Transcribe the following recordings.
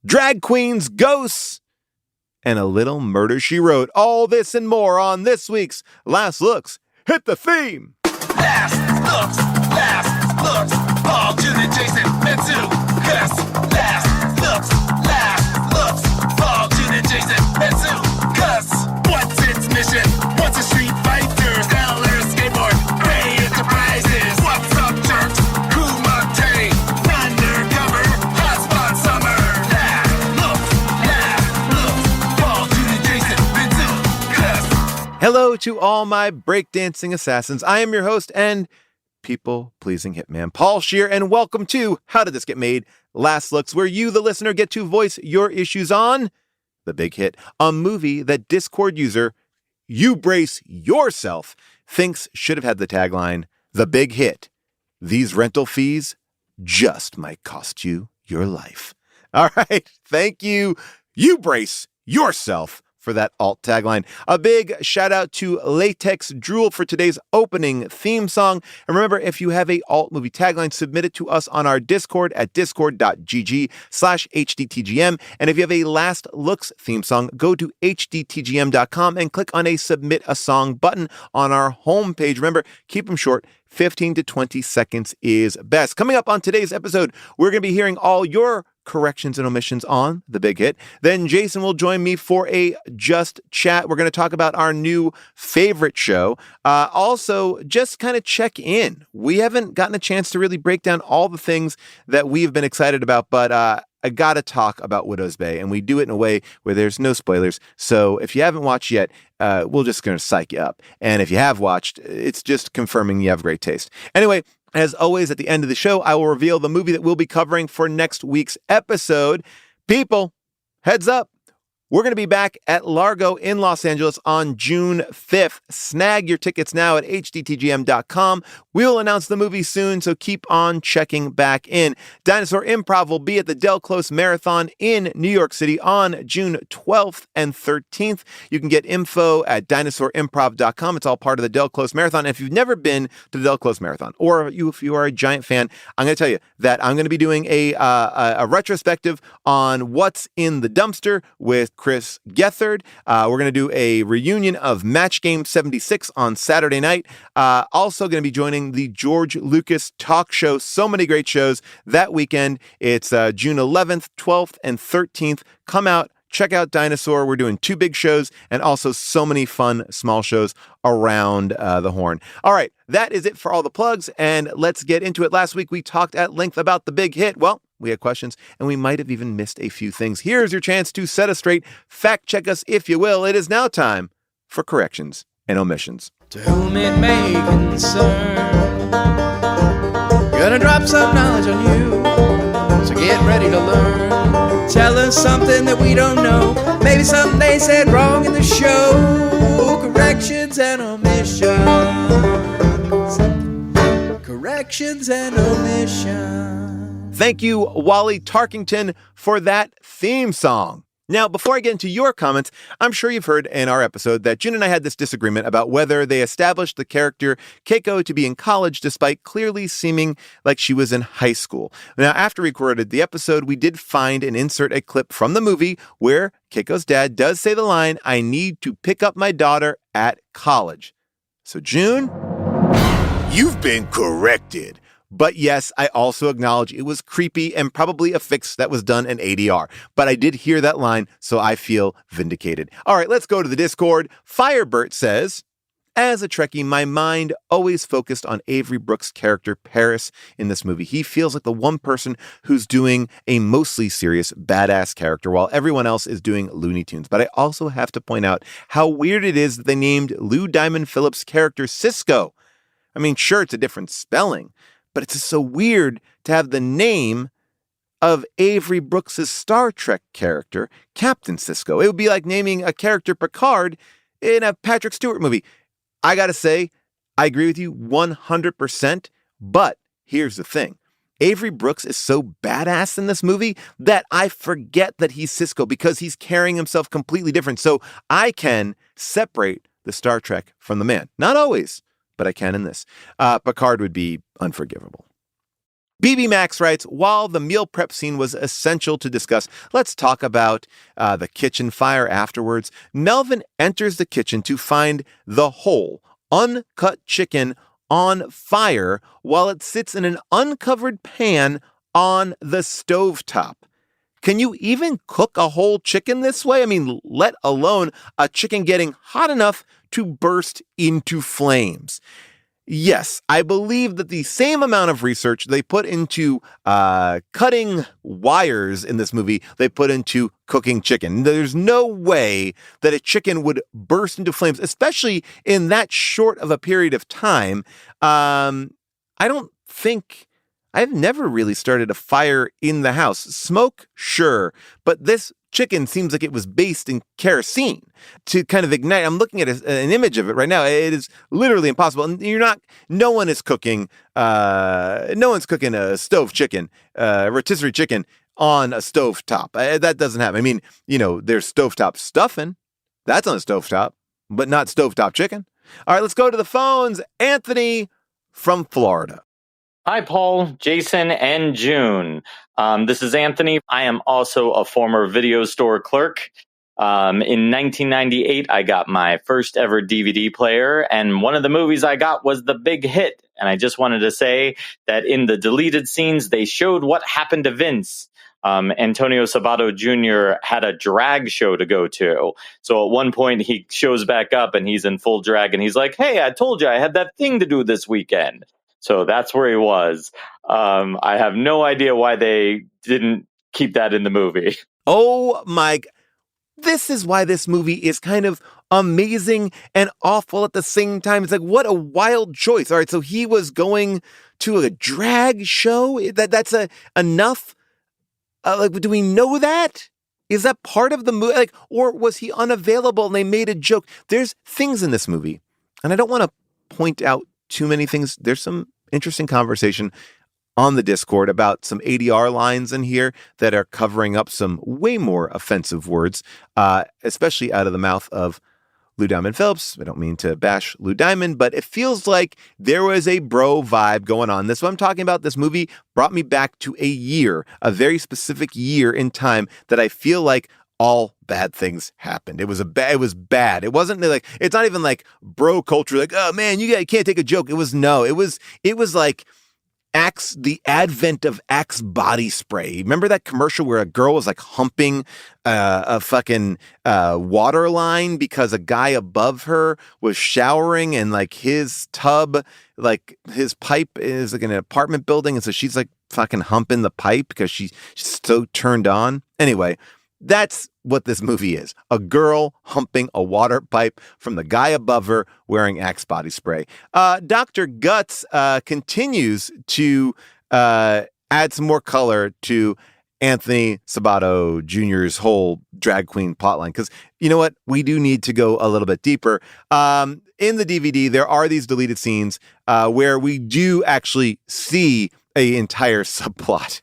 drag queens, ghosts, and a little murder she wrote. All this and more on this week's Last Looks. Hit the theme. Last looks, Paul, Julie, Jason, and two. Cause last looks, Paul, Julie, Jason, and two. Cause what's its mission? What's a street fighter? Stellar skateboard, pay enterprises. What's up, jerks? Kumite, undercover, hotspot summer. Last looks, Paul, Julie, Jason, and two. Cause Hello to all my breakdancing assassins. I am your host and people-pleasing hitman, Paul Scheer, and welcome to How Did This Get Made? Last Looks, where you, the listener, get to voice your issues on The Big Hit, a movie that Discord user, You Brace Yourself, thinks should have had the tagline, The Big Hit. These rental fees just might cost you your life. All right, thank you. You Brace Yourself for that alt tagline. A big shout out to Latex Drool for today's opening theme song. And remember, if you have a alt movie tagline, submit it to us on our Discord at discord.gg/hdtgm. And if you have a Last Looks theme song, go to hdtgm.com and click on a Submit a Song button on our homepage. Remember, keep them short. 15 to 20 seconds is best. Coming up on today's episode, we're going to be hearing all your corrections and omissions on The Big Hit. Then Jason will join me for a Just Chat. We're going to talk about our new favorite show. Also, just kind of check in. We haven't gotten a chance to really break down all the things that we've been excited about, but I got to talk about Widow's Bay, and we do it in a way where there's no spoilers. So if you haven't watched yet, we're just going to psych you up. And if you have watched, it's just confirming you have great taste. Anyway, as always, at the end of the show, I will reveal the movie that we'll be covering for next week's episode. People, heads up. We're going to be back at Largo in Los Angeles on June 5th. Snag your tickets now at hdtgm.com. We'll announce the movie soon, so keep on checking back in. Dinosaur Improv will be at the Del Close Marathon in New York City on June 12th and 13th. You can get info at dinosaurimprov.com. It's all part of the Del Close Marathon. And if you've never been to the Del Close Marathon, or if you are a giant fan, I'm going to tell you that I'm going to be doing a retrospective on what's in the dumpster with Chris Gethard. We're going to do a reunion of Match Game 76 on Saturday night. Also going to be joining the George Lucas talk show. So many great shows that weekend. It's June 11th, 12th, and 13th. Come out. Check out Dinosaur. We're doing 2 big shows and also so many fun small shows around the Horn. All right, that is it for all the plugs, and let's get into it. Last week, we talked at length about The Big Hit. Well, we had questions, and we might have even missed a few things. Here's your chance to set us straight. Fact check us, if you will. It is now time for corrections and omissions. To whom it may concern, gonna drop some knowledge on you, so get ready to learn. Tell us something that we don't know, maybe something they said wrong in the show. Corrections and omissions. Corrections and omissions. Thank you, Wally Tarkington, for that theme song. Now, before I get into your comments, I'm sure you've heard in our episode that June and I had this disagreement about whether they established the character Keiko to be in college despite clearly seeming like she was in high school. Now, after we recorded the episode, we did find and insert a clip from the movie where Keiko's dad does say the line, "I need to pick up my daughter at college." So, June, you've been corrected. But yes, I also acknowledge it was creepy and probably a fix that was done in ADR. But I did hear that line, so I feel vindicated. All right, let's go to the Discord. Firebert says, as a Trekkie, my mind always focused on Avery Brooks' character Paris in this movie. He feels like the one person who's doing a mostly serious, badass character while everyone else is doing Looney Tunes. But I also have to point out how weird it is that they named Lou Diamond Phillips' character Cisco. I mean, sure, it's a different spelling, but it's just so weird to have the name of Avery Brooks' Star Trek character, Captain Sisko. It would be like naming a character Picard in a Patrick Stewart movie. I got to say, I agree with you 100%, but here's the thing. Avery Brooks is so badass in this movie that I forget that he's Sisko because he's carrying himself completely different. So I can separate the Star Trek from the man. Not always, but I can in this. Picard would be unforgivable. BB Max writes, while the meal prep scene was essential to discuss, let's talk about the kitchen fire afterwards. Melvin enters the kitchen to find the whole, uncut chicken on fire while it sits in an uncovered pan on the stovetop. Can you even cook a whole chicken this way? I mean, let alone a chicken getting hot enough to burst into flames. Yes, I believe that the same amount of research they put into cutting wires in this movie, they put into cooking chicken. There's no way that a chicken would burst into flames, especially in that short of a period of time. I've never really started a fire in the house. Smoke, sure, but this chicken seems like it was based in kerosene to kind of ignite. I'm looking at an image of it right now. It is literally impossible. And no one's cooking a stove chicken, rotisserie chicken on a stovetop. That doesn't happen. I mean, there's stovetop stuffing. That's on a stovetop, but not stovetop chicken. All right, let's go to the phones. Anthony from Florida. Hi, Paul, Jason, and June. This is Anthony. I am also a former video store clerk. In 1998, I got my first ever DVD player, and one of the movies I got was The Big Hit. And I just wanted to say that in the deleted scenes, they showed what happened to Vince. Antonio Saboto Jr. had a drag show to go to. So at one point, he shows back up and he's in full drag, and he's like, "Hey, I told you I had that thing to do this weekend." So that's where he was. I have no idea why they didn't keep that in the movie. Oh my! This is why this movie is kind of amazing and awful at the same time. It's like, what a wild choice. All right, so he was going to a drag show. That's enough. Do we know that? Is that part of the movie? Or was he unavailable and they made a joke? There's things in this movie, and I don't want to point out too many things. There's some interesting conversation on the Discord about some ADR lines in here that are covering up some way more offensive words, especially out of the mouth of Lou Diamond Phillips. I don't mean to bash Lou Diamond, but it feels like there was a bro vibe going on. This is what I'm talking about. This movie brought me back to a very specific year in time that I feel like all bad things happened. It was bad. It wasn't like, it's not even like bro culture, like, oh man, you can't take a joke. It was like the advent of Axe body spray. Remember that commercial where a girl was like humping a fucking water line because a guy above her was showering, and like his tub, like his pipe is like in an apartment building, and so she's like fucking humping the pipe because she's so turned on. Anyway, that's what this movie is. A girl humping a water pipe from the guy above her wearing Axe body spray. Dr. Guts continues to add some more color to Anthony Saboto Jr.'s whole drag queen plotline. Because you know what? We do need to go a little bit deeper. In the DVD, there are these deleted scenes where we do actually see an entire subplot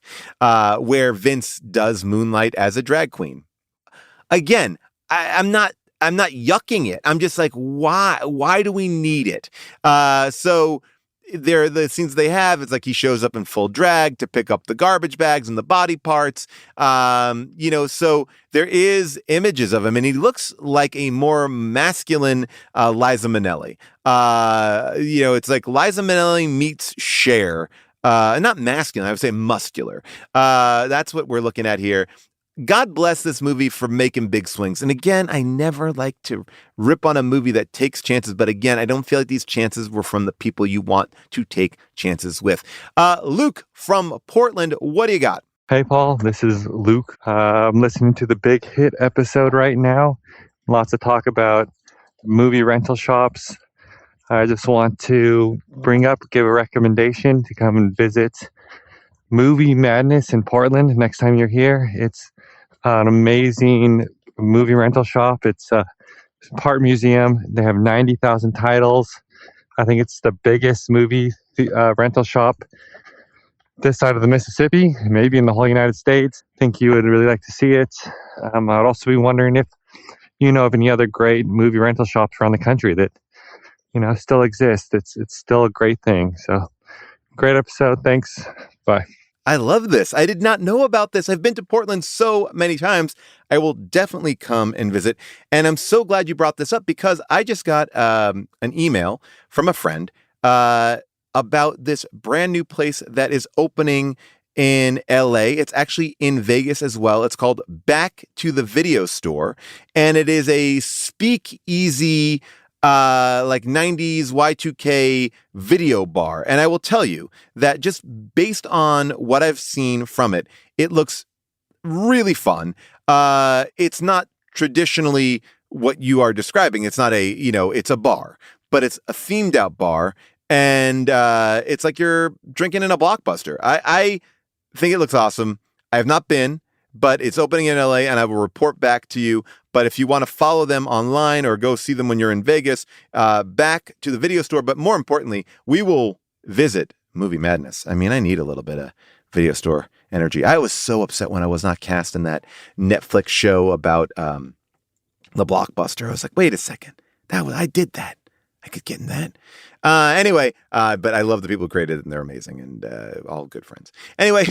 where Vince does moonlight as a drag queen. Again, I'm not yucking it. I'm just like, why do we need it? So there are the scenes they have. It's like he shows up in full drag to pick up the garbage bags and the body parts. So there is images of him, and he looks like a more masculine Liza Minnelli. It's like Liza Minnelli meets Cher. Not masculine, I would say muscular. That's what we're looking at here. God bless this movie for making big swings. And again, I never like to rip on a movie that takes chances. But again, I don't feel like these chances were from the people you want to take chances with. Luke from Portland, what do you got? Hey, Paul, this is Luke. I'm listening to the Big Hit episode right now. Lots of talk about movie rental shops. I just want to give a recommendation to come and visit Movie Madness in Portland next time you're here. It's an amazing movie rental shop. It's a part museum. They have 90,000 titles. I think it's the biggest movie rental shop this side of the Mississippi, maybe in the whole United States. I think you would really like to see it. I'd also be wondering if you know of any other great movie rental shops around the country that still exist. It's still a great thing. So Great episode. Thanks. Bye. I love this. I did not know about this. I've been to Portland so many times. I will definitely come and visit. And I'm so glad you brought this up because I just got an email from a friend about this brand new place that is opening in LA. It's actually in Vegas as well. It's called Back to the Video Store. And it is a speakeasy, like 90s Y2K video bar. And I will tell you that just based on what I've seen from it, it looks really fun. It's not traditionally what you are describing. It's not it's a bar, but it's a themed out bar. And it's like you're drinking in a Blockbuster. I think it looks awesome. I have not been, but it's opening in LA and I will report back to you. But if you want to follow them online or go see them when you're in Vegas, Back to the Video Store. But more importantly, we will visit Movie Madness. I mean, I need a little bit of video store energy. I was so upset when I was not cast in that Netflix show about the Blockbuster. I was like, wait a second. I did that. I could get in that. Anyway, but I love the people who created it and they're amazing and all good friends. Anyway,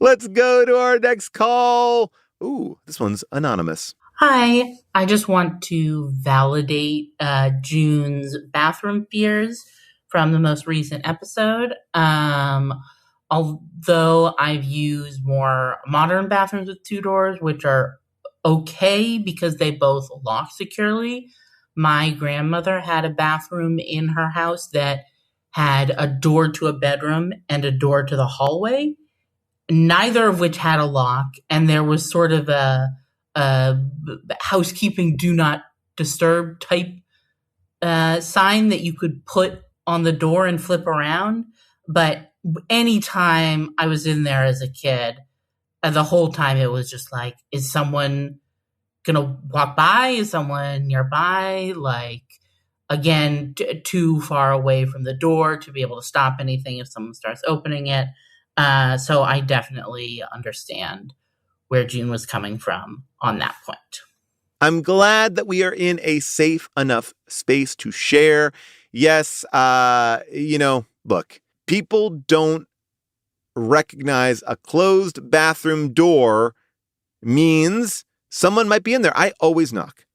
let's go to our next call. Ooh, this one's anonymous. Hi, I just want to validate June's bathroom fears from the most recent episode. Although I've used more modern bathrooms with two doors, which are okay because they both lock securely. My grandmother had a bathroom in her house that had a door to a bedroom and a door to the hallway, neither of which had a lock. And there was sort of a housekeeping do not disturb type sign that you could put on the door and flip around. But anytime I was in there as a kid, the whole time it was just like, is someone gonna walk by? Is someone nearby? Like, again, too far away from the door to be able to stop anything if someone starts opening it. So I definitely understand where June was coming from on that point. I'm glad that we are in a safe enough space to share. Yes, look, people don't recognize a closed bathroom door means someone might be in there. I always knock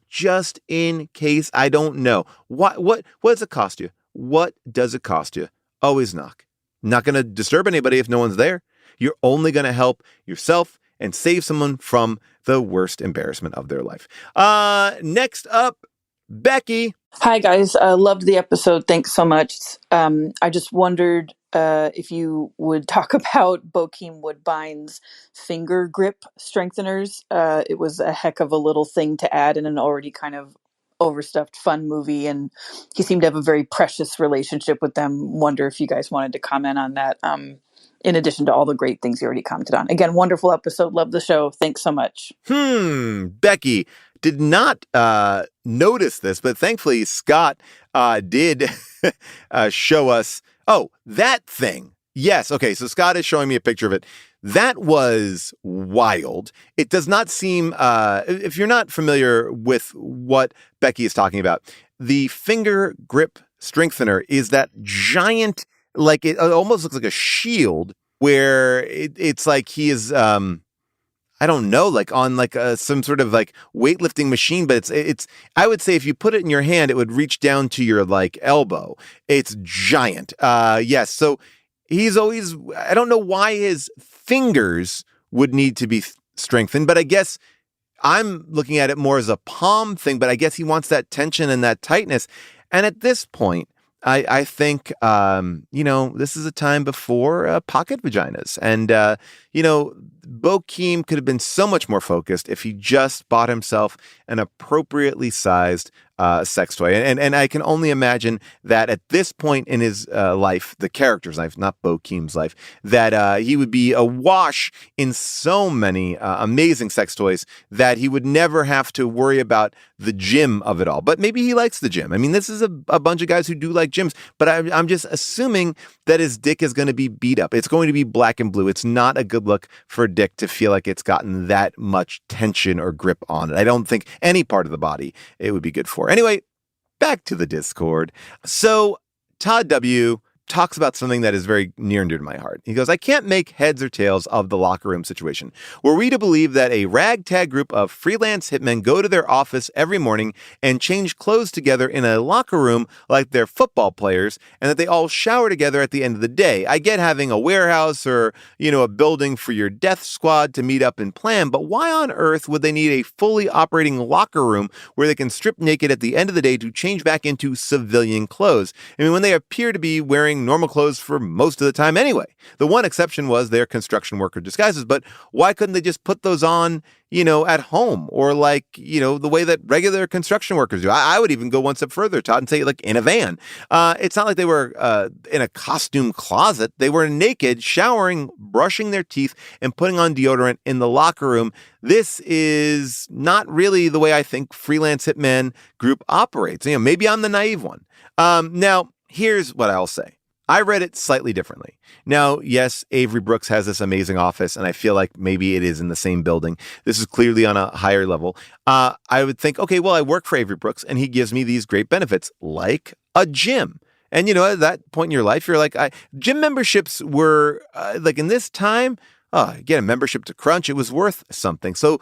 just in case. I don't know. What does it cost you? What does it cost you? Always knock. Not going to disturb anybody if no one's there. You're only going to help yourself and save someone from the worst embarrassment of their life. Next up, Becky. Hi, guys. Loved the episode. Thanks so much. I just wondered if you would talk about Bokeem Woodbine's finger grip strengtheners. It was a heck of a little thing to add in an already kind of overstuffed fun movie, and he seemed to have a very precious relationship with them. Wonder if you guys wanted to comment on that, in addition to all the great things you already commented on. Again, wonderful episode. Love the show. Thanks so much. Becky did not notice this, but thankfully Scott did show us. Oh, that thing. Yes. Okay. So Scott is showing me a picture of it. That was wild. It does not seem, if you're not familiar with what Becky is talking about, the finger grip strengthener is that giant, like it almost looks like a shield where it's like he is, I don't know, like on like some sort of like weightlifting machine, but it's, I would say if you put it in your hand, it would reach down to your like elbow. It's giant. Yes. So he's always, I don't know why his fingers would need to be strengthened, but I guess I'm looking at it more as a palm thing, but I guess he wants that tension and that tightness. And at this point, I think, this is a time before pocket vaginas. And, Bokeem could have been so much more focused if he just bought himself an appropriately sized sex toy. And I can only imagine that at this point in his life, the character's life, not Bokeem's life, that he would be awash in so many amazing sex toys that he would never have to worry about the gym of it all. But maybe he likes the gym. I mean, this is a bunch of guys who do like gyms, but I'm just assuming that his dick is going to be beat up. It's going to be black and blue. It's not a good look for a dick to feel like it's gotten that much tension or grip on it. I don't think any part of the body it would be good for. Anyway, back to the Discord. So Todd W. talks about something that is very near and dear to my heart. He goes, I can't make heads or tails of the locker room situation. Were we to believe that a ragtag group of freelance hitmen go to their office every morning and change clothes together in a locker room like they're football players, and that they all shower together at the end of the day? I get having a warehouse or, a building for your death squad to meet up and plan, but why on earth would they need a fully operating locker room where they can strip naked at the end of the day to change back into civilian clothes? I mean, when they appear to be wearing normal clothes for most of the time anyway. The one exception was their construction worker disguises, but why couldn't they just put those on, at home, or the way that regular construction workers do? I would even go one step further, Todd, and say like in a van. It's not like they were in a costume closet. They were naked, showering, brushing their teeth, and putting on deodorant in the locker room. This is not really the way I think freelance hitman group operates. Maybe I'm the naive one. Now, here's what I'll say. I read it slightly differently. Now, yes, Avery Brooks has this amazing office, and I feel like maybe it is in the same building. This is clearly on a higher level. I would think, okay, well, I work for Avery Brooks, and he gives me these great benefits, like a gym. And, at that point in your life, you're like, gym memberships were, in this time, get a membership to Crunch, it was worth something. So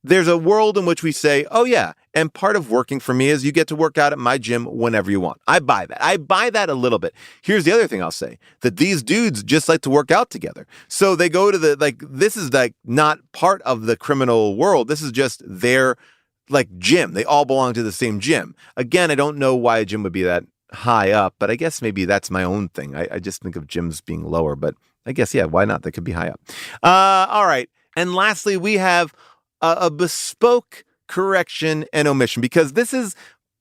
there's a world in which we say, oh, yeah, and part of working for me is you get to work out at my gym whenever you want. I buy that. I buy that a little bit. Here's the other thing I'll say, that these dudes just like to work out together. So they go to this is not part of the criminal world. This is just their gym. They all belong to the same gym. Again, I don't know why a gym would be that high up, but I guess maybe that's my own thing. I just think of gyms being lower, but I guess, yeah, why not? They could be high up. All right. And lastly, we have a bespoke correction and omission, because this is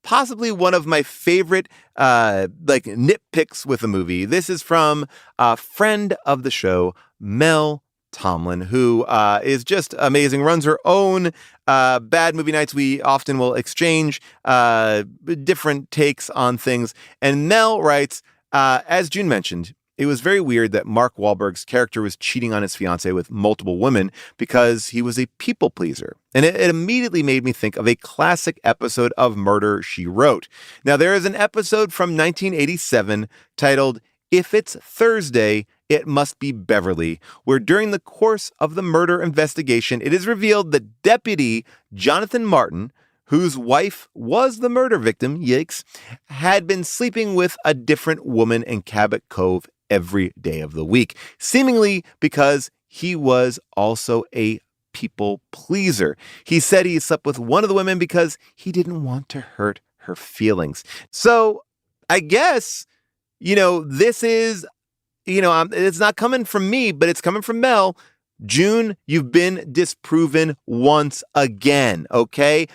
possibly one of my favorite nitpicks with a movie. This is from a friend of the show, Mel Tomlin, who is just amazing, runs her own Bad Movie Nights. We often will exchange different takes on things. And Mel writes, as June mentioned, it was very weird that Mark Wahlberg's character was cheating on his fiancée with multiple women because he was a people pleaser. And it immediately made me think of a classic episode of Murder, She Wrote. Now, there is an episode from 1987 titled If It's Thursday, It Must Be Beverly, where during the course of the murder investigation, it is revealed that Deputy Jonathan Martin, whose wife was the murder victim, yikes, had been sleeping with a different woman in Cabot Cove every day of the week, seemingly because he was also a people pleaser. He said he slept with one of the women because he didn't want to hurt her feelings. So I guess, this is, it's not coming from me, but it's coming from Mel. June, you've been disproven once again, okay?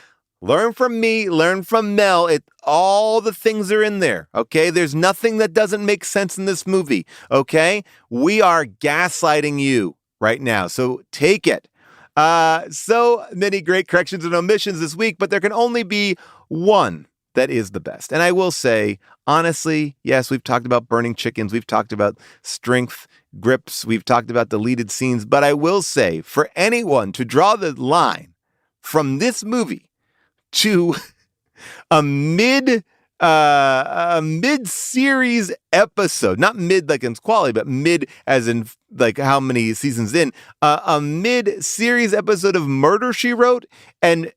Learn from me, learn from Mel. All the things are in there, okay? There's nothing that doesn't make sense in this movie, okay? We are gaslighting you right now, so take it. So many great corrections and omissions this week, but there can only be one that is the best. And I will say, honestly, yes, we've talked about burning chickens. We've talked about strength grips. We've talked about deleted scenes. But I will say, for anyone to draw the line from this movie to a mid-series episode, not mid like in quality, but mid as in how many seasons in, a mid-series episode of Murder, She Wrote, and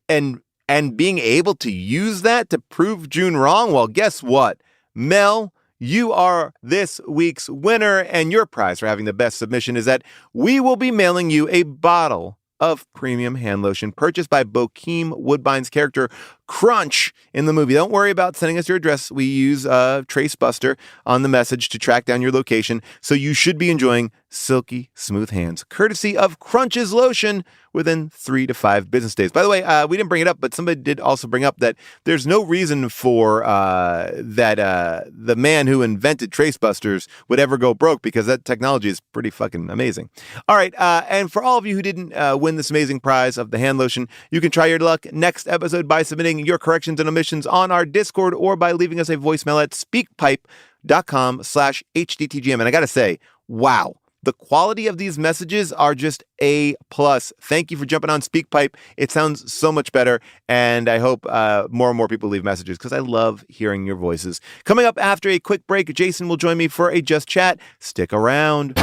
being able to use that to prove June wrong. Well, guess what? Mel, you are this week's winner, and your prize for having the best submission is that we will be mailing you a bottle of premium hand lotion purchased by Bokeem Woodbine's character Crunch in the movie. Don't worry about sending us your address. We use Trace Buster on the message to track down your location. So you should be enjoying silky smooth hands, courtesy of Crunch's lotion, within 3 to 5 business days. By the way, we didn't bring it up, but somebody did also bring up that there's no reason for the man who invented Trace Busters would ever go broke, because that technology is pretty fucking amazing. All right. And for all of you who didn't win this amazing prize of the hand lotion, you can try your luck next episode by submitting your corrections and omissions on our Discord, or by leaving us a voicemail at speakpipe.com/HDTGM. And I got to say, wow, The quality of these messages are just A+. Thank you for jumping on SpeakPipe. It sounds so much better, and I hope more and more people leave messages because I love hearing your voices. Coming up after a quick break, Jason will join me for a Just Chat. Stick around.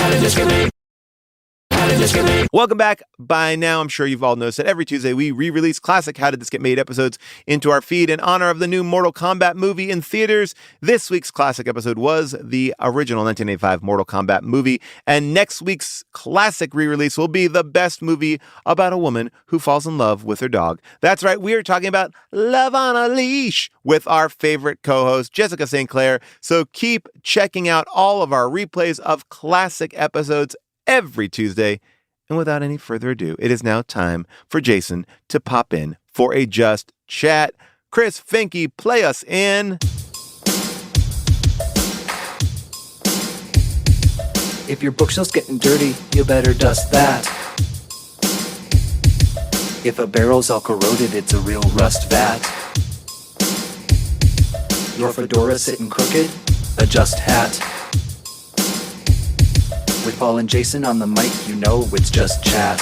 Welcome back. By now, I'm sure you've all noticed that every Tuesday we re-release classic How Did This Get Made episodes into our feed in honor of the new Mortal Kombat movie in theaters. This week's classic episode was the original 1985 Mortal Kombat movie, and next week's classic re-release will be the best movie about a woman who falls in love with her dog. That's right, we are talking about Love on a Leash with our favorite co-host, Jessica St. Clair. So keep checking out all of our replays of classic episodes every Tuesday. And without any further ado, it is now time for Jason to pop in for a Just Chat. Chris Finke, play us in. If your bookshelf's getting dirty, you better dust that. If a barrel's all corroded, it's a real rust vat. Your fedora sitting crooked, adjust hat. With Paul and Jason on the mic, you know it's Just Chat.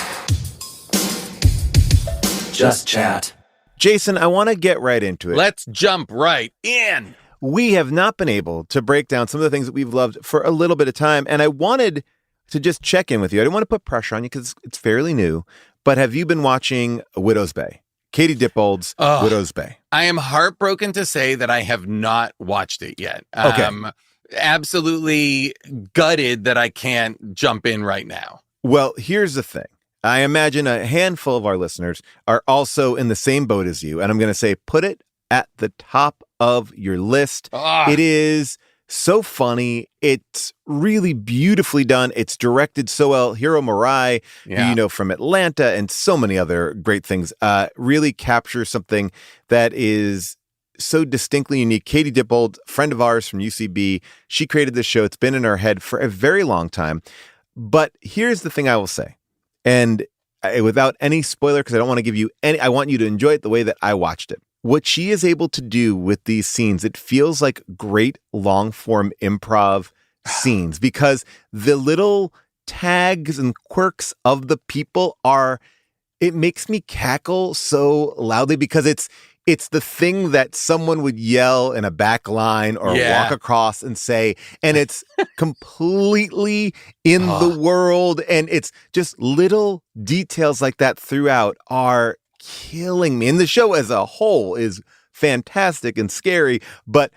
Just Chat. Jason, I want to get right into it. Let's jump right in. We have not been able to break down some of the things that we've loved for a little bit of time, and I wanted to just check in with you. I didn't want to put pressure on you because it's fairly new, but have you been watching Widow's Bay? Katie Dippold's Widow's Bay. I am heartbroken to say that I have not watched it yet. Okay. Absolutely gutted that I can't jump in right now. Well, here's the thing. I imagine a handful of our listeners are also in the same boat as you. And I'm going to say, put it at the top of your list. It is so funny. It's really beautifully done. It's directed so well. Hiro Murai, who you know from Atlanta and so many other great things, really captures something that is so distinctly unique. Katie Dippold, friend of ours from UCB, she created this show. It's been in our head for a very long time. But here's the thing I will say, and without any spoiler, because I don't want to give you any, I want you to enjoy it the way that I watched it. What she is able to do with these scenes, it feels like great long form improv scenes because the little tags and quirks of the people it makes me cackle so loudly because it's the thing that someone would yell in a back line or walk across and say, and it's completely in the world. And it's just little details like that throughout are killing me. And the show as a whole is fantastic and scary, but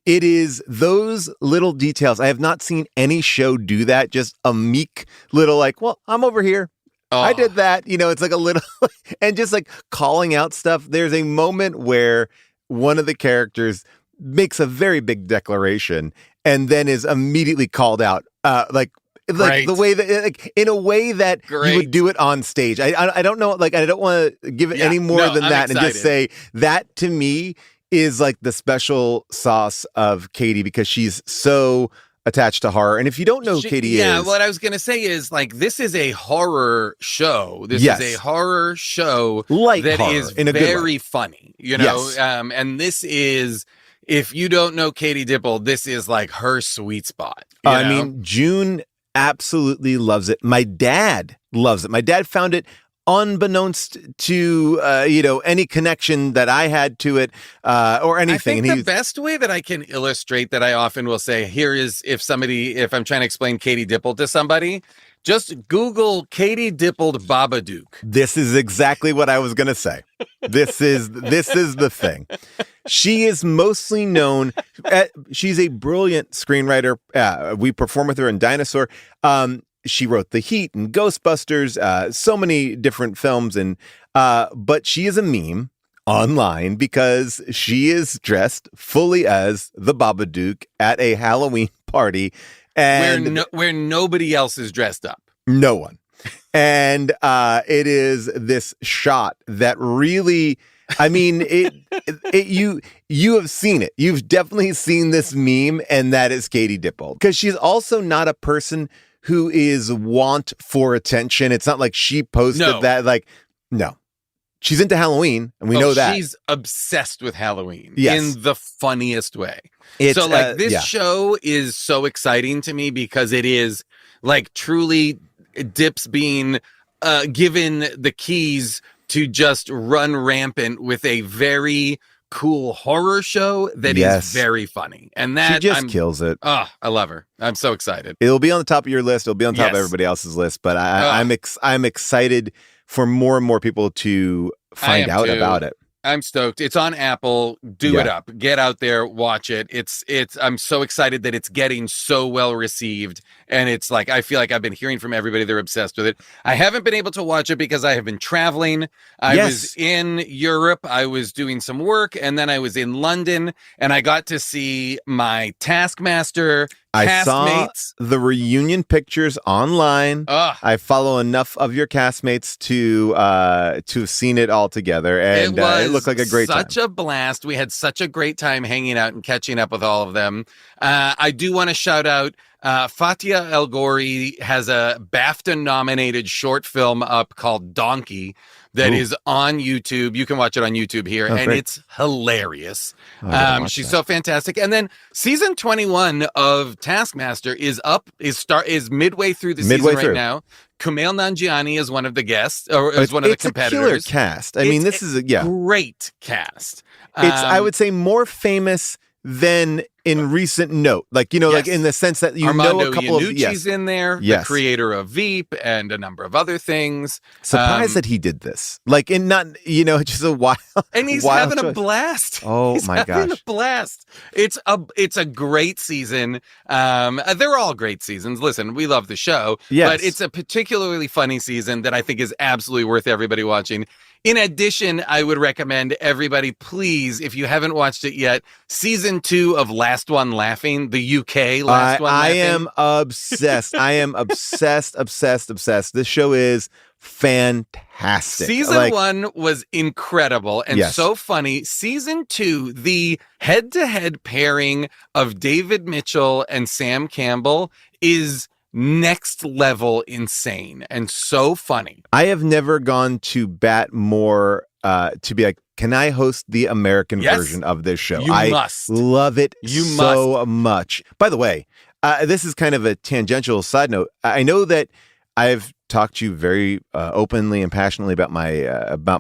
it is those little details. I have not seen any show do that. Just a meek little like, well, I'm over here. I did that. You know, it's like a little, and just like calling out stuff. There's a moment where one of the characters makes a very big declaration and then is immediately called out. Like the way that, like, in a way that you would do it on stage. I don't know. Like, I don't want to give it any more than that. And just say that to me is like the special sauce of Katie because she's so attached to horror. And if you don't know who Katie is. Yeah, what I was going to say is like, this is a horror show. This is a horror show that is very funny, you know? And this is, if you don't know Katie Dippold, this is like her sweet spot. I mean, June absolutely loves it. My dad loves it. My dad found it unbeknownst to, any connection that I had to it or anything. I think the best way that I can illustrate that I often will say here is if I'm trying to explain Katie Dippold to somebody, just Google Katie Dippold Babadook. This is exactly what I was going to say. This is the thing. She is mostly known. She's a brilliant screenwriter. We perform with her in Dinosaur. She wrote The Heat and Ghostbusters, so many different films, but she is a meme online because she is dressed fully as the Babadook at a Halloween party, and where nobody else is dressed up. No one, and it is this shot that really. I mean, you have seen it. You've definitely seen this meme, and that is Katie Dippold because she's also not a person who is want for attention. It's not like she posted that. Like, no, she's into Halloween, and we know that she's obsessed with Halloween in the funniest way. So, like, this show is so exciting to me because it is like truly Dips being given the keys to just run rampant with a very cool horror show that is very funny. And that she just kills it. Oh, I love her. I'm so excited. It'll be on the top of your list. It'll be on top of everybody else's list. But I'm excited for more and more people to find out about it. I'm stoked. It's on Apple. Do it up. Get out there, watch it. It's I'm so excited that it's getting so well received. And it's like, I feel like I've been hearing from everybody they're obsessed with it. I haven't been able to watch it because I have been traveling. I was in Europe. I was doing some work, and then I was in London, and I got to see my Taskmaster castmates. I saw the reunion pictures online. I follow enough of your castmates to have seen it all together, and it looked like a great time. Such a blast. We had such a great time hanging out and catching up with all of them. I do want to shout out Fatia El Ghori has a BAFTA-nominated short film up called Donkey that is on YouTube. You can watch it on YouTube here, and it's hilarious. She's so fantastic. And then season 21 of Taskmaster is midway through the season right now. Kumail Nanjiani is one of the guests, or is one of the competitors. It's a killer cast. I mean, this is a great cast. It's, I would say, more famous than in recent note, like like in the sense that Armando know a couple Iannucci's in there, the creator of Veep and a number of other things. Surprised that he did this, like in not just a while, and he's having a blast. Oh he's my having gosh, a blast! It's a great season. They're all great seasons. Listen, we love the show, but it's a particularly funny season that I think is absolutely worth everybody watching. In addition, I would recommend everybody, please, if you haven't watched it yet, season 2 of Last One Laughing, the UK Last One Laughing. I am obsessed. I am obsessed. This show is fantastic. Season 1 was incredible and so funny. Season 2, the head-to-head pairing of David Mitchell and Sam Campbell is next level insane and so funny. I have never gone to bat more to be like, can I host the American version of this show? I must love it so much. By the way, this is kind of a tangential side note. I know that I've talked to you very openly and passionately about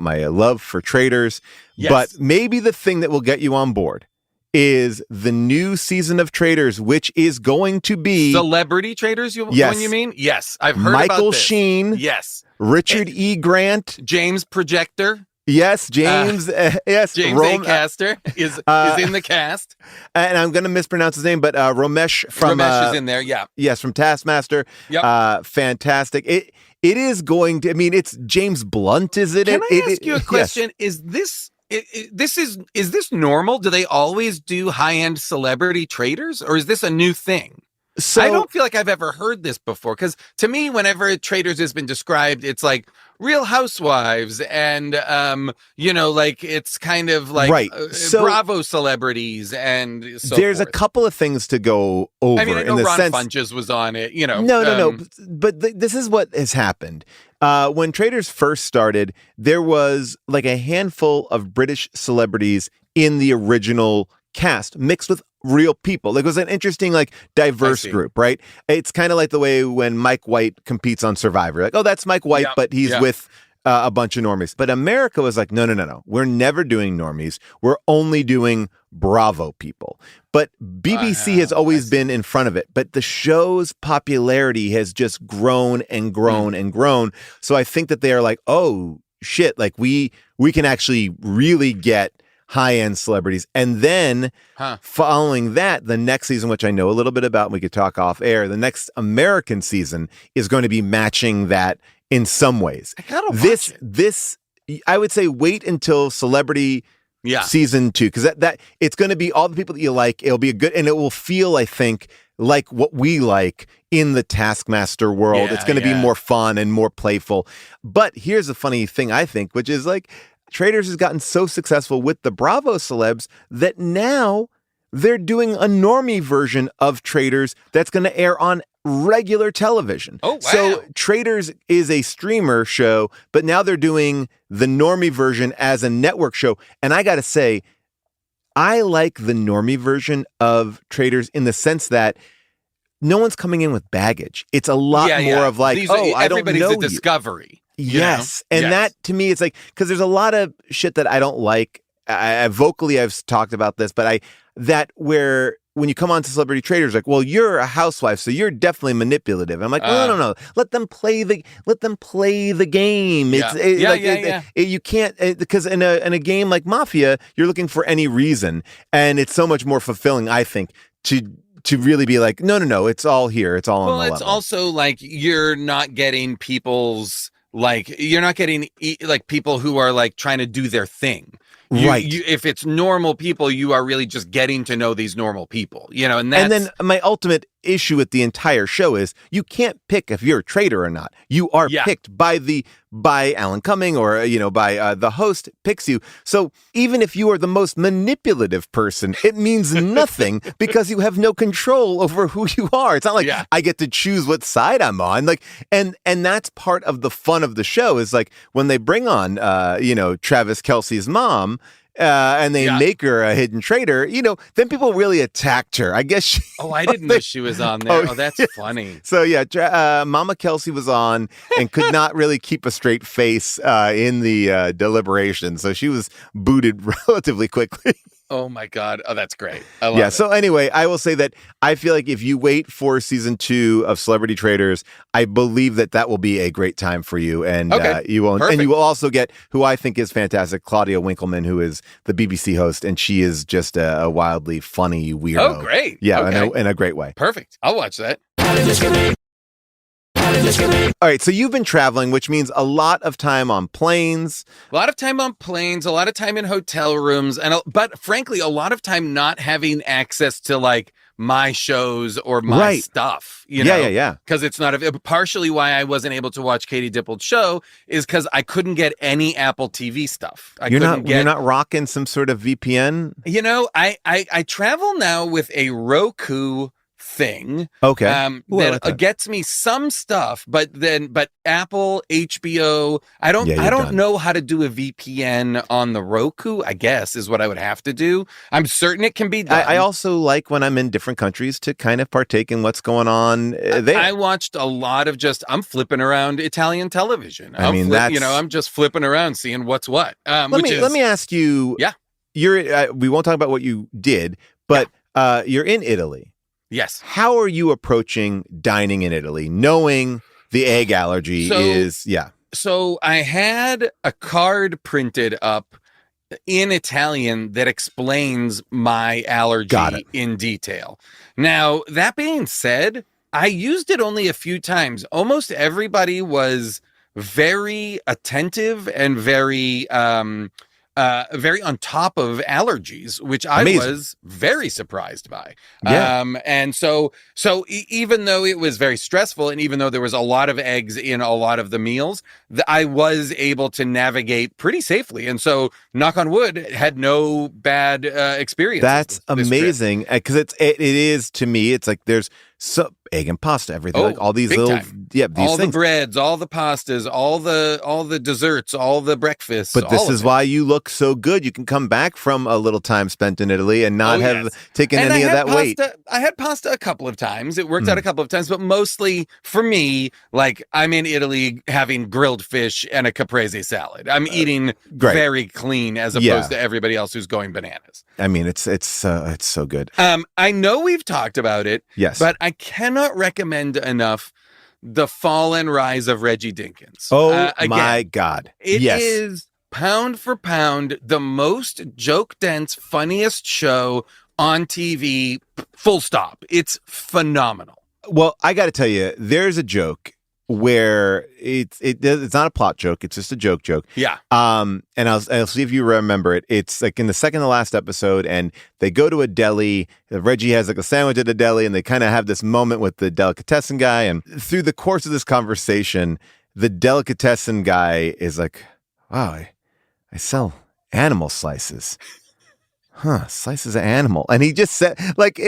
my love for Traitors, but maybe the thing that will get you on board is the new season of Traitors, which is going to be Celebrity Traitors. You mean? Yes, I've heard Michael about this. Sheen. Yes, Richard E. Grant, James Projector. Yes, James. Yes, James Acaster is in the cast, and I'm going to mispronounce his name, but Ramesh is in there. Yeah, yes, from Taskmaster. Yep. Fantastic. It is going to. I mean, it's James Blunt, is it? Can I ask you a question? Yes. Is this normal? Do they always do high-end celebrity Traitors, or is this a new thing? So, I don't feel like I've ever heard this before, because to me, whenever Traitors has been described, it's like Real Housewives and, like it's kind of like Bravo celebrities and so there's forth. A couple of things to go over. I mean, I know in the Ron sense, Funches was on it, No. But this is what has happened. When Traitors first started, there was like a handful of British celebrities in the original cast mixed with real people. Like, it was an interesting, like, diverse group, right? It's kind of like the way when Mike White competes on Survivor. Like, oh, that's Mike White, but he's with a bunch of normies. But America was like, no. We're never doing normies. We're only doing Bravo people. But BBC has always been in front of it. But the show's popularity has just grown and grown and grown. So I think that they are like, oh, shit, like we can actually really get high-end celebrities. And then following that, the next season, which I know a little bit about, and we could talk off air, the next American season is going to be matching that in some ways. I gotta watch this, I would say wait until Celebrity season 2, because that it's going to be all the people that you like. It'll be a good, and it will feel, I think, like what we like in the Taskmaster world. It's going to be more fun and more playful. But here's the funny thing, I think, which is like, Traitors has gotten so successful with the Bravo celebs that now they're doing a normie version of Traitors that's going to air on regular television. Oh, wow. So Traitors is a streamer show, but now they're doing the normie version as a network show. And I got to say, I like the normie version of Traitors in the sense that no one's coming in with baggage. It's a lot more of like, I don't know everybody's a discovery. Yes. And that to me, it's like, because there's a lot of shit that I don't like. Vocally, I've talked about this, but where when you come on to Celebrity Traders, like, well, you're a housewife, so you're definitely manipulative. And I'm like, no. Let them play the game. You can't, because in a game like Mafia, you're looking for any reason, and it's so much more fulfilling, I think, to really be like, no, it's all here. It's all on the level. Well, it's also like you're not getting people's, like, you're not getting like people who are like trying to do their thing. If it's normal people, you are really just getting to know these normal people, and then my ultimate issue with the entire show is you can't pick if you're a traitor or not. You are picked by Alan Cumming or, by the host picks you. So even if you are the most manipulative person, it means nothing because you have no control over who you are. It's not like I get to choose what side I'm on. Like, and that's part of the fun of the show is like when they bring on, Travis Kelce's mom, and they make her a hidden traitor, then people really attacked her. I guess I didn't know she was on there. Oh, that's funny. So Mama Kelsey was on and could not really keep a straight face in the deliberation. So she was booted relatively quickly. Oh my God. Oh, that's great. I love it. So anyway, I will say that I feel like if you wait for season 2 of Celebrity Traders, I believe that will be a great time for you. And you will also get who I think is fantastic, Claudia Winkleman, who is the BBC host, and she is just a wildly funny weirdo. Oh, great. Yeah, in a great way. Perfect. I'll watch that. All right, so you've been traveling, which means a lot of time on planes. A lot of time in hotel rooms, but frankly, a lot of time not having access to like my shows or my stuff. Yeah. Because it's not partially why I wasn't able to watch Katie Dippold's show is because I couldn't get any Apple TV stuff. You're not rocking some sort of VPN. I travel now with a Roku thing. That gets me some stuff, but Apple, HBO, I don't know how to do a VPN on the Roku, I guess is what I would have to do. I'm certain it can be done. I also like when I'm in different countries to kind of partake in what's going on there. I watched a lot of I'm flipping around Italian television. I'm just flipping around seeing what's what. Let me ask you. Yeah. We won't talk about what you did, but you're in Italy. Yes. How are you approaching dining in Italy, knowing the egg allergy is. So I had a card printed up in Italian that explains my allergy in detail. Now, that being said, I used it only a few times. Almost everybody was very attentive and very on top of allergies, which I was very surprised by. And so even though it was very stressful, and even though there was a lot of eggs in a lot of the meals, I was able to navigate pretty safely. And so, knock on wood, had no bad experience. That's amazing, because it is, to me, it's like there's egg and pasta, everything, like all these little time. These all things. The breads, all the pastas, all the desserts, all the breakfasts. But this is why you look so good. You can come back from a little time spent in Italy and not have taken any of that weight. I had pasta a couple of times. It worked out a couple of times, but mostly for me, like, I'm in Italy having grilled fish and a caprese salad. I'm eating very clean as opposed to everybody else who's going bananas. I mean, it's so good. I know we've talked about it, but I cannot recommend enough The Fall and Rise of Reggie Dinkins. My God. It is pound for pound the most joke-dense, funniest show on TV, full stop. It's phenomenal. Well, I got to tell you, there's a joke where it's not a plot joke, it's just a joke. Yeah. And I'll see if you remember it. It's like in the second to last episode, and they go to a deli. Reggie has like a sandwich at a deli, and they kind of have this moment with the delicatessen guy. And through the course of this conversation, the delicatessen guy is like, "Wow, I sell animal slices." Slices of animal. And he just said, like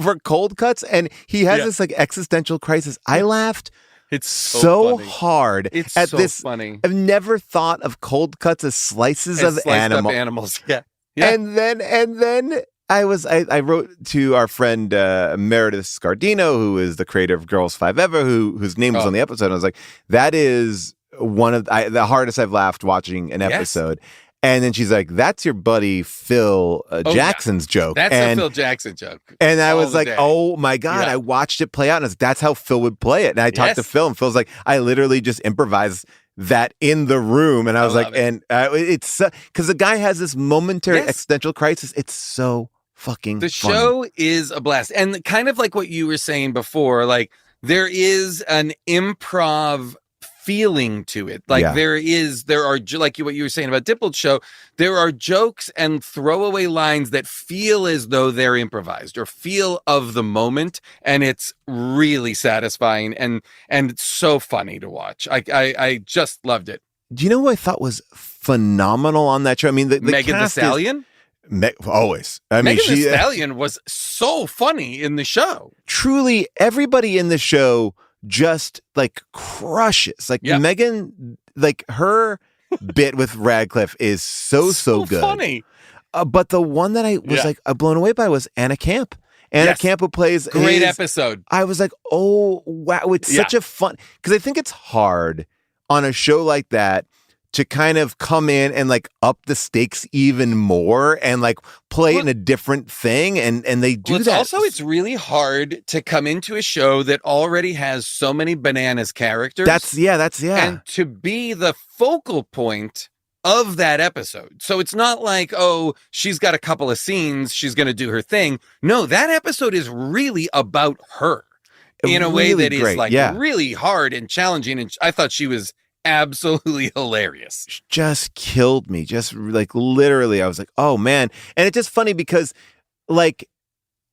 for cold cuts, and he has this like existential crisis. I laughed. It's so hard at this. Funny. I've never thought of cold cuts as slices of animals. Up animals. Yeah. And then I wrote to our friend Meredith Scardino, who is the creator of Girls Five Ever, whose name was on the episode. And I was like, that is one of the hardest I've laughed watching an episode. And then she's like, that's your buddy Phil Jackson's joke. That's a Phil Jackson joke. And I was like, oh my God, I watched it play out. And I was like, that's how Phil would play it. And I talked to Phil, and Phil's like, I literally just improvised that in the room. And I was like, and it's because the guy has this momentary existential crisis. It's so fucking The funny. show is a blast. And kind of like what you were saying before, like there is an improv feeling to it. Like there are, like what you were saying about Dipple's show, there are jokes and throwaway lines that feel as though they're improvised or feel of the moment, and it's really satisfying and it's so funny to watch. I just loved it. Do you know who I thought was phenomenal on that show? I mean, the Megan Thee Stallion? Always. I mean, Megan Thee Stallion was so funny in the show. Truly, everybody in the show just like crushes. Like Megan, like her bit with Radcliffe is so good. Funny. But the one that I was like blown away by was Anna Camp. Anna Camp, who plays great episode. I was like, oh wow, it's such a fun, because I think it's hard on a show like that to kind of come in and like up the stakes even more and like play in a different thing. And they do that. Also, it's really hard to come into a show that already has so many bananas characters. That's And to be the focal point of that episode. So it's not like, oh, she's got a couple of scenes, she's going to do her thing. No, that episode is really about her in a way that is like really hard and challenging. And I thought she was absolutely hilarious. Just killed me. Just like literally, I was like, oh man. And it's just funny because like,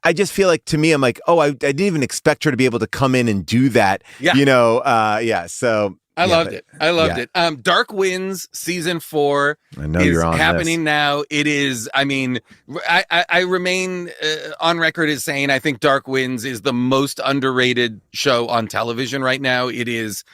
I just feel like to me, I'm like, oh, I didn't even expect her to be able to come in and do that. Yeah. You know, so. I loved it. I loved it. Dark Winds season 4 is happening now. It is, I mean, I remain on record as saying I think Dark Winds is the most underrated show on television right now. It is,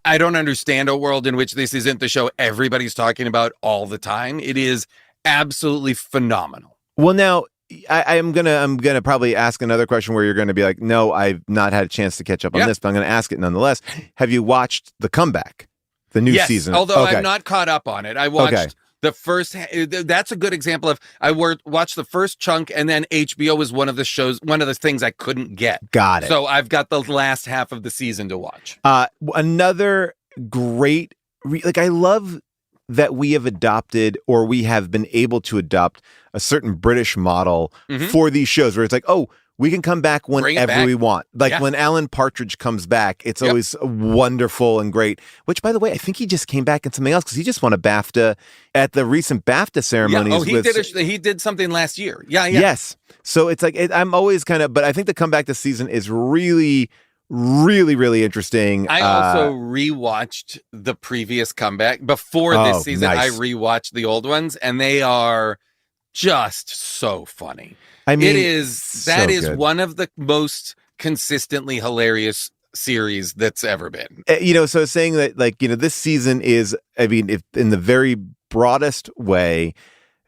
I don't understand a world in which this isn't the show everybody's talking about all the time. It is absolutely phenomenal. Well, now, I'm gonna probably ask another question where you're gonna be like, no, I've not had a chance to catch up on this, but I'm gonna ask it nonetheless. Have you watched The Comeback, the new season? Although I'm not caught up on it. I watched the first. That's a good example of I watched the first chunk, and then HBO was one of the shows, one of the things I couldn't get. Got it. So I've got the last half of the season to watch. Another great, I love that we have adopted, or we have been able to adopt, a certain British model for these shows where it's like, oh, we can come back whenever we want. Like when Alan Partridge comes back, it's always wonderful and great. Which, by the way, I think he just came back in something else because he just won a BAFTA at the recent BAFTA ceremonies. He did something last year. Yeah. Yes. So it's like, I'm always kind of, but I think the comeback this season is really, really, really interesting. I also rewatched the previous comeback before this season. Nice. I rewatched the old ones, and they are just so funny. I mean, that is one of the most consistently hilarious series that's ever been. So saying that, like, this season is, I mean, if in the very broadest way,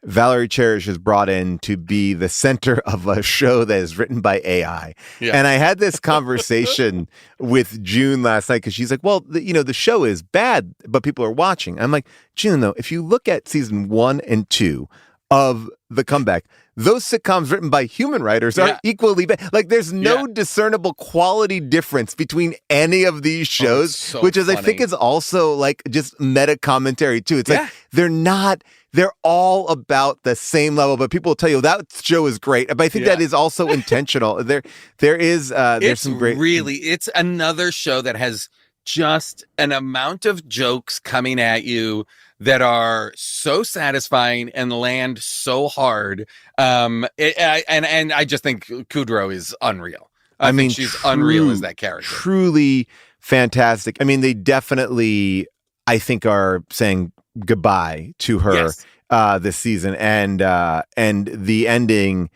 Valerie Cherish is brought in to be the center of a show that is written by AI. Yeah. And I had this conversation with June last night because she's like, well, the show is bad, but people are watching. I'm like, June, though, if you look at season 1 and 2 of The Comeback, those sitcoms written by human writers are equally bad. Like, there's no discernible quality difference between any of these shows, which is, funny. I think, is also like just meta commentary too. It's like they're all about the same level, but people will tell you that show is great. But I think that is also intentional. There's some great. It's another show that has just an amount of jokes coming at you that are so satisfying and land so hard. And I just think Kudrow is unreal. I mean, she's unreal as that character. Truly fantastic. I mean, they definitely, I think, are saying goodbye to her this season, and the ending,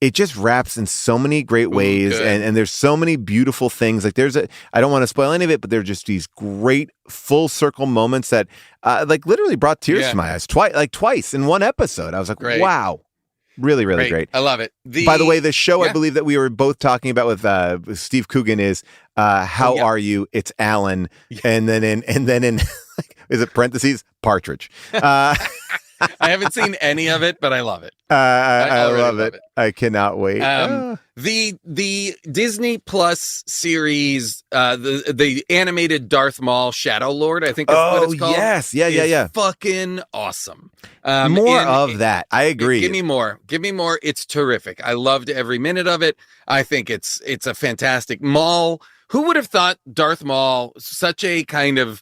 it just wraps in so many great ways, and there's so many beautiful things. Like I don't want to spoil any of it, but there are just these great full circle moments that like literally brought tears to my eyes twice in one episode. I was like, wow, Really, really great. I love it. By the way, the show I believe that we were both talking about with Steve Coogan is How Are You? It's Alan. Yeah. And then in is it parentheses? Partridge. I haven't seen any of it, but I love it. I love it. I cannot wait. The Disney Plus series, the animated Darth Maul Shadow Lord, I think that's what it's called. Yes. Yeah. Fucking awesome. More of that. I agree. Give me more. It's terrific. I loved every minute of it. I think it's a fantastic Maul. Who would have thought Darth Maul, such a kind of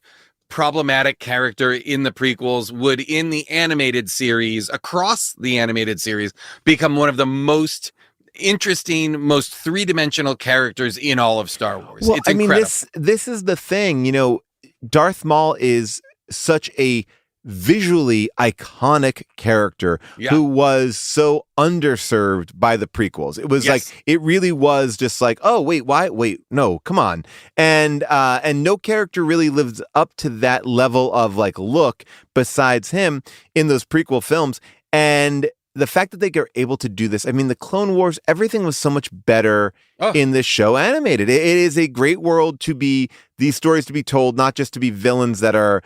problematic character in the prequels, would in the animated series, across the animated series, become one of the most interesting, most three-dimensional characters in all of Star Wars. Well, it's incredible. This is the thing, Darth Maul is such a visually iconic character who was so underserved by the prequels. It was it really was just like, oh, wait, no, come on. And no character really lived up to that level of look besides him in those prequel films. And the fact that they are able to do this, the Clone Wars, everything was so much better in this show animated. It is a great world to be, these stories to be told, not just to be villains that are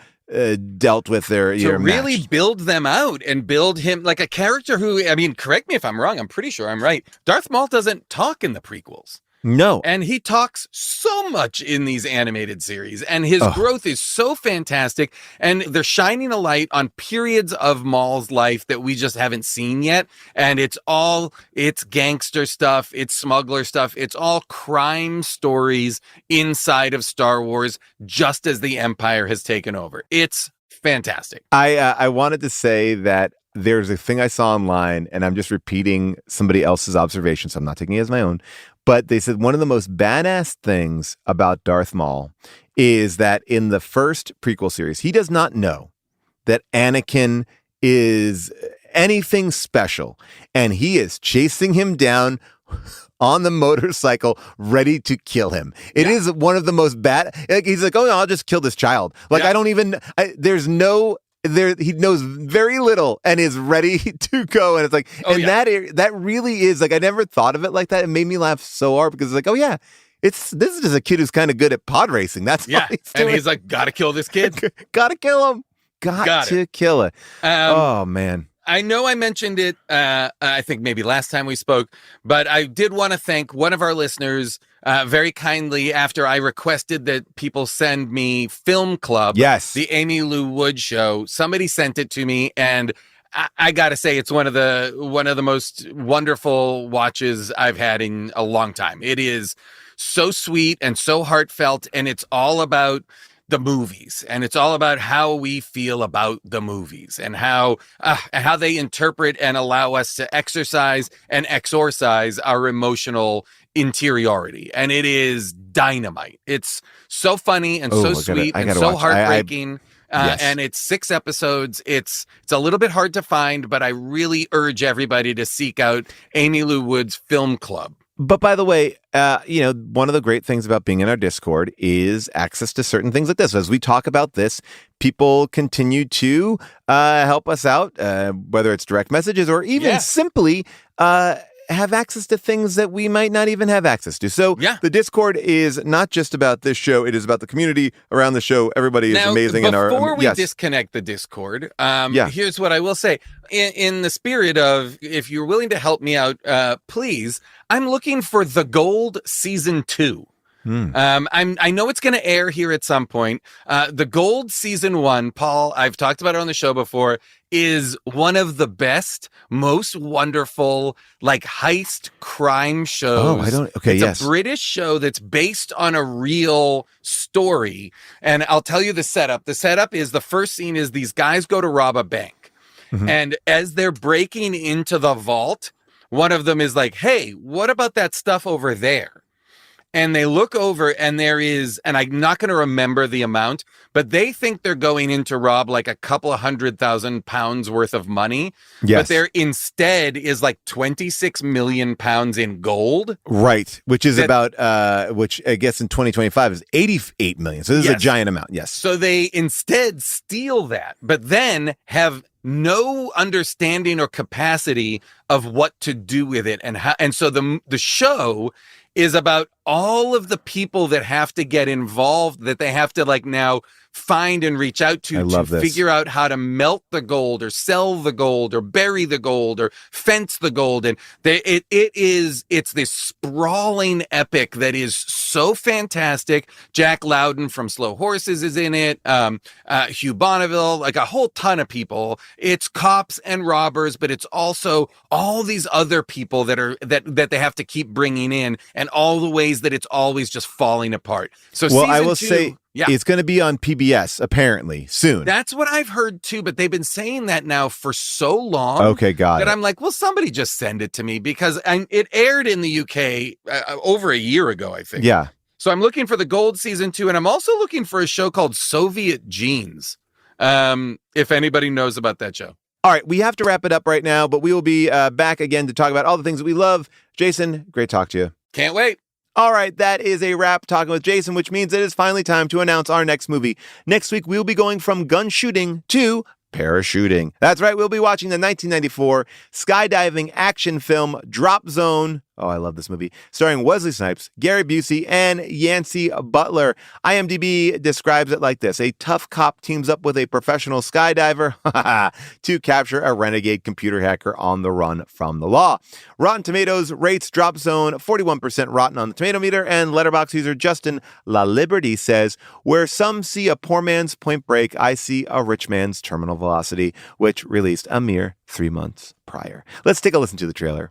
dealt with their really build them out and build him like a character who, correct me if I'm wrong, I'm pretty sure I'm right. Darth Maul doesn't talk in the prequels. No. And he talks so much in these animated series, and his growth is so fantastic. And they're shining a light on periods of Maul's life that we just haven't seen yet. And it's gangster stuff. It's smuggler stuff. It's all crime stories inside of Star Wars, just as the Empire has taken over. It's fantastic. I wanted to say that there's a thing I saw online, and I'm just repeating somebody else's observation, so I'm not taking it as my own. But they said one of the most badass things about Darth Maul is that in the first prequel series, he does not know that Anakin is anything special. And he is chasing him down on the motorcycle, ready to kill him. It is one of the most bad. He's like, oh, no, I'll just kill this child. I don't even, there's no, he knows very little and is ready to go. And it's like, that really is like, I never thought of it like that. It made me laugh so hard because it's like, oh yeah, this is just a kid who's kind of good at pod racing. That's all he's doing. And he's like, gotta kill this kid. Gotta kill him. Got to kill it. Oh man. I know I mentioned it, I think maybe last time we spoke, but I did want to thank one of our listeners very kindly after I requested that people send me Film Club, the Amy Lou Wood show. Somebody sent it to me, and I got to say it's one of the most wonderful watches I've had in a long time. It is so sweet and so heartfelt, and it's all about the movies, and it's all about how we feel about the movies and how they interpret and allow us to exercise and exorcise our emotional interiority. And it is dynamite. It's so funny and so sweet and so heartbreaking. And it's 6 episodes. It's a little bit hard to find, but I really urge everybody to seek out Amy Lou Wood's Film Club. But by the way, one of the great things about being in our Discord is access to certain things like this. As we talk about this, people continue to help us out, whether it's direct messages or even simply have access to things that we might not even have access to. So the Discord is not just about this show. It is about the community around the show. Everybody is amazing. Before we disconnect the Discord, here's what I will say. In the spirit of, if you're willing to help me out, please, I'm looking for The Gold Season 2. I know it's going to air here at some point. The Gold Season 1, Paul, I've talked about it on the show before, is one of the best, most wonderful, heist crime shows. It's a British show that's based on a real story. And I'll tell you the setup. The setup is, the first scene is these guys go to rob a bank. Mm-hmm. And as they're breaking into the vault, one of them is like, hey, what about that stuff over there? and they look over and there is, and I'm not going to remember the amount, but they think they're going in to rob like a couple of £100,000 worth of money. Yes. But there instead is like 26 million pounds in gold. Right. Which is about, which I guess in 2025 is 88 million. So this is a giant amount. Yes. So they instead steal that, but then have no understanding or capacity of what to do with it. And how, and so the show is about all of the people that have to get involved, that they have to like now find and reach out to figure out how to melt the gold or sell the gold or bury the gold or fence the gold. And it's this sprawling epic that is so fantastic. Jack Loudon from Slow Horses is in it. Hugh Bonneville, like a whole ton of people. It's cops and robbers, but it's also all these other people that they have to keep bringing in, and all the ways that it's always just falling apart. So I will say it's going to be on PBS apparently soon. That's what I've heard too, but they've been saying that now for so long. Okay, got it. That I'm like, well, somebody just send it to me, because it aired in the UK over a year ago, I think. Yeah. So I'm looking for the Gold season 2, and I'm also looking for a show called Soviet Jeans. If anybody knows about that show. All right, we have to wrap it up right now, but we will be back again to talk about all the things that we love. Jason, great talk to you. Can't wait. All right, that is a wrap talking with Jason, which means it is finally time to announce our next movie. Next week, we'll be going from gun shooting to parachuting. That's right, we'll be watching the 1994 skydiving action film Drop Zone. Oh, I love this movie. Starring Wesley Snipes, Gary Busey, and Yancey Butler. IMDb describes it like this. A tough cop teams up with a professional skydiver to capture a renegade computer hacker on the run from the law. Rotten Tomatoes rates Drop Zone 41% rotten on the tomato meter, and Letterboxd user Justin La Liberty says, where some see a poor man's Point Break, I see a rich man's Terminal Velocity, which released a mere 3 months prior. Let's take a listen to the trailer.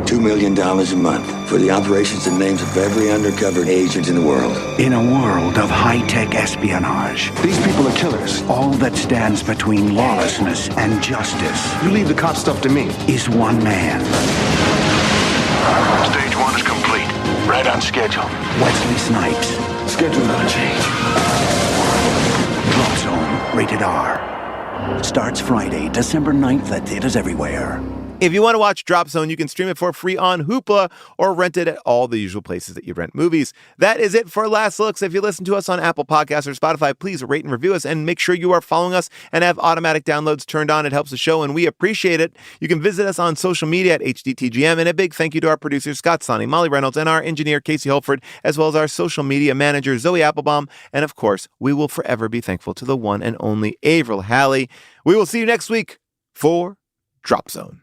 $2 million a month for the operations and names of every undercover agent in the world. In a world of high-tech espionage, These people are killers. all that stands between lawlessness and justice You leave the cop stuff to me. is one man. Stage 1 is complete. Right on schedule. Wesley Snipes. Schedule gonna change. Drop Zone. Rated R. Starts Friday, December 9th at theaters everywhere. If you want to watch Drop Zone, you can stream it for free on Hoopla or rent it at all the usual places that you rent movies. That is it for Last Looks. If you listen to us on Apple Podcasts or Spotify, please rate and review us, and make sure you are following us and have automatic downloads turned on. It helps the show, and we appreciate it. You can visit us on social media at HDTGM, and a big thank you to our producers, Scott Sonny, Molly Reynolds, and our engineer, Casey Holford, as well as our social media manager, Zoe Applebaum. And of course, we will forever be thankful to the one and only Avril Halley. We will see you next week for Drop Zone.